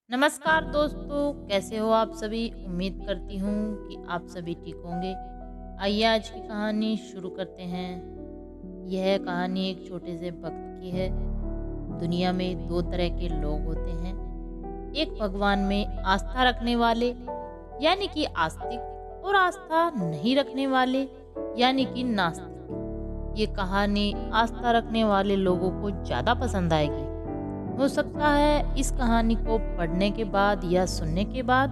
नमस्कार दोस्तों, कैसे हो आप सभी। उम्मीद करती हूँ कि आप सभी ठीक होंगे। आइए आज की कहानी शुरू करते हैं। यह कहानी एक छोटे से भक्त की है। दुनिया में दो तरह के लोग होते हैं। एक भगवान में आस्था रखने वाले यानी कि आस्तिक, और आस्था नहीं रखने वाले यानी कि नास्तिक। ये कहानी आस्था रखने वाले लोगों को ज़्यादा पसंद आएगी। हो सकता है इस कहानी को पढ़ने के बाद या सुनने के बाद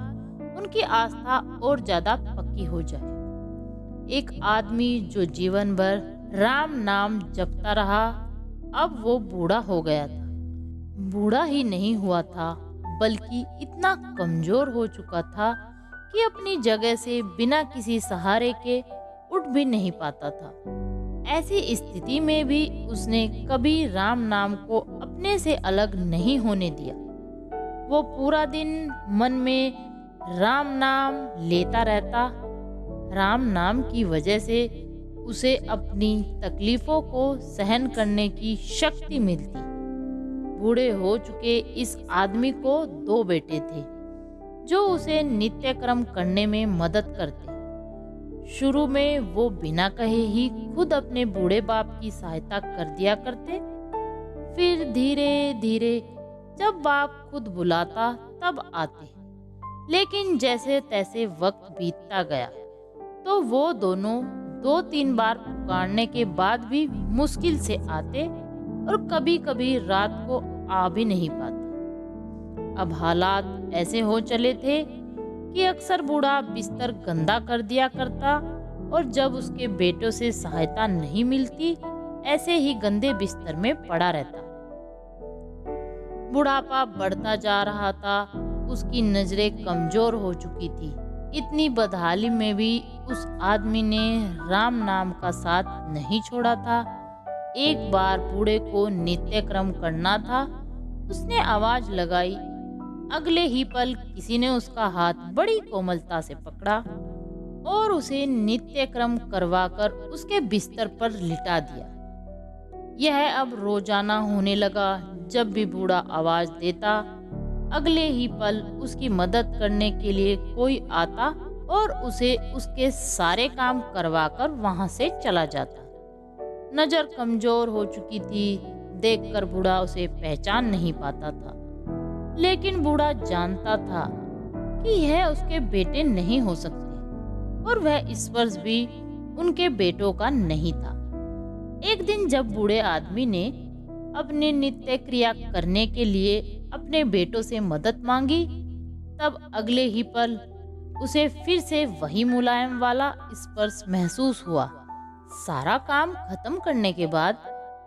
उनकी आस्था और ज्यादा पक्की हो जाए। एक आदमी जो जीवन भर राम नाम जपता रहा, अब वो बूढ़ा हो गया था। बूढ़ा ही नहीं हुआ था, बल्कि इतना कमजोर हो चुका था कि अपनी जगह से बिना किसी सहारे के उठ भी नहीं पाता था। ऐसी स्थिति में भी उसने कभी राम नाम को अपने से अलग नहीं होने दिया। वो पूरा दिन मन में राम नाम लेता रहता। राम नाम की वजह से उसे अपनी तकलीफों को सहन करने की शक्ति मिलती। बूढ़े हो चुके इस आदमी को दो बेटे थे जो उसे नित्य कर्म करने में मदद करते। शुरू में वो बिना कहे ही खुद अपने बूढ़े बाप की सहायता कर दिया करते। फिर धीरे धीरे जब बाप खुद बुलाता तब आते। लेकिन जैसे तैसे वक्त बीतता गया तो वो दोनों दो तीन बार पुकारने के बाद भी मुश्किल से आते और कभी कभी रात को आ भी नहीं पाते। अब हालात ऐसे हो चले थे कि अक्सर बूढ़ा बिस्तर गंदा कर दिया करता, और जब उसके बेटों से सहायता नहीं मिलती ऐसे ही गंदे बिस्तर में पड़ा रहता। बुढ़ापा बढ़ता जा रहा था, उसकी नजरें कमजोर हो चुकी थी। इतनी बदहाली में भी उस आदमी ने राम नाम का साथ नहीं छोड़ा था। एक बार बूढ़े को नित्य कर्म करना था, उसने आवाज लगाई। अगले ही पल किसी ने उसका हाथ बड़ी कोमलता से पकड़ा और उसे नित्य क्रम करवाकर उसके बिस्तर पर लिटा दिया। यह अब रोजाना होने लगा। जब भी बूढ़ा आवाज देता, अगले ही पल उसकी मदद करने के लिए कोई आता और उसे उसके सारे काम करवाकर वहां से चला जाता। नजर कमजोर हो चुकी थी, देखकर बूढ़ा उसे पहचान नहीं पाता था। लेकिन बूढ़ा जानता था कि यह उसके बेटे नहीं हो सकते, और वह इस वर्ष भी उनके बेटों का नहीं था। एक दिन जब बूढ़े आदमी ने अपने नित्य क्रिया करने के लिए अपने बेटों से मदद मांगी, तब अगले ही पल उसे फिर से वही मुलायम वाला स्पर्श महसूस हुआ। सारा काम खत्म करने के बाद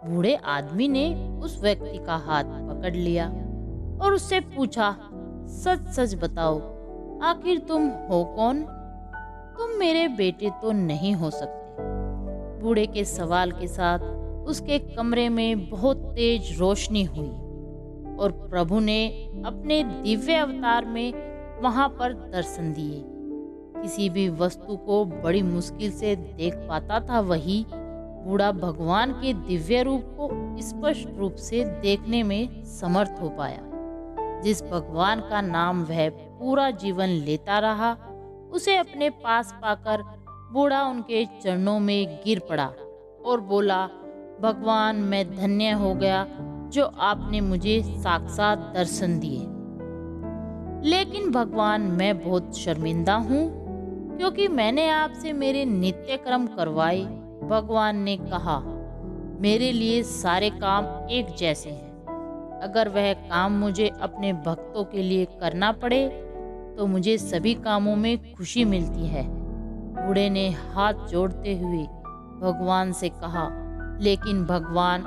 बूढ़े आदमी ने उस व्यक्ति का हाथ पकड़ लिया और उससे पूछा, सच सच बताओ, आखिर तुम हो कौन? तुम मेरे बेटे तो नहीं हो सकते। बूढ़े के सवाल के साथ उसके कमरे में बहुत तेज रोशनी हुई और प्रभु ने अपने दिव्य अवतार में वहां पर दर्शन दिए। किसी भी वस्तु को बड़ी मुश्किल से देख पाता था, वही बूढ़ा भगवान के दिव्य रूप को स्पष्ट रूप से देखने में समर्थ हो पाया। जिस भगवान का नाम वह पूरा जीवन लेता रहा, उसे अपने पास पाकर बूढ़ा उनके चरणों में गिर पड़ा और बोला, भगवान, मैं धन्य हो गया जो आपने मुझे साक्षात दर्शन दिए। लेकिन भगवान, मैं बहुत शर्मिंदा हूँ क्योंकि मैंने आपसे मेरे नित्य कर्म करवाए। भगवान ने कहा, मेरे लिए सारे काम एक जैसे हैं। अगर वह काम मुझे अपने भक्तों के लिए करना पड़े तो मुझे सभी कामों में खुशी मिलती है। बूढ़े ने हाथ जोड़ते हुए भगवान से कहा, लेकिन भगवान,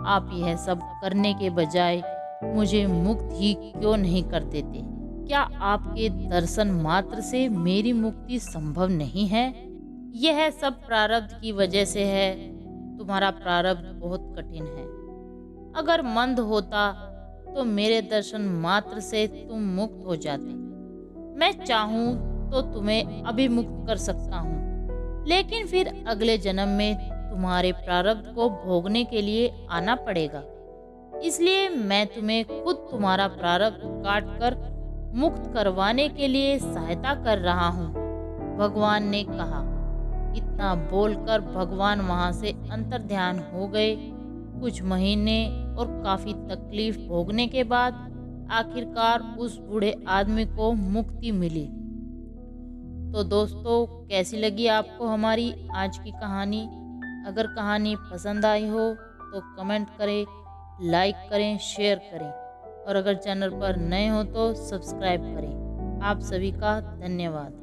आप यह सब करने के बजाय मुझे मुक्त ही क्यों नहीं कर देते? क्या आपके दर्शन मात्र से मेरी मुक्ति संभव नहीं है? यह सब प्रारब्ध की वजह से है। तुम्हारा प्रारब्ध बहुत कठिन है। अगर मंद होता तो मेरे दर्शन मात्र से तुम मुक्त हो जाते। मैं चाहूं तो तुम्हें अभी मुक्त कर सकता हूँ, लेकिन फिर अगले जन्म में तुम्हारे प्रारब्ध को भोगने के लिए आना पड़ेगा। इसलिए मैं तुम्हें खुद तुम्हारा प्रारब्ध काट कर मुक्त करवाने के लिए सहायता कर रहा हूँ, भगवान ने कहा। इतना बोलकर भगवान वहां से अंतर्ध्यान हो गए। कुछ महीने और काफी तकलीफ भोगने के बाद आखिरकार उस बूढ़े आदमी को मुक्ति मिली। तो दोस्तों, कैसी लगी आपको हमारी आज की कहानी? अगर कहानी पसंद आई हो तो कमेंट करें, लाइक करें, शेयर करें और अगर चैनल पर नए हो तो सब्सक्राइब करें। आप सभी का धन्यवाद।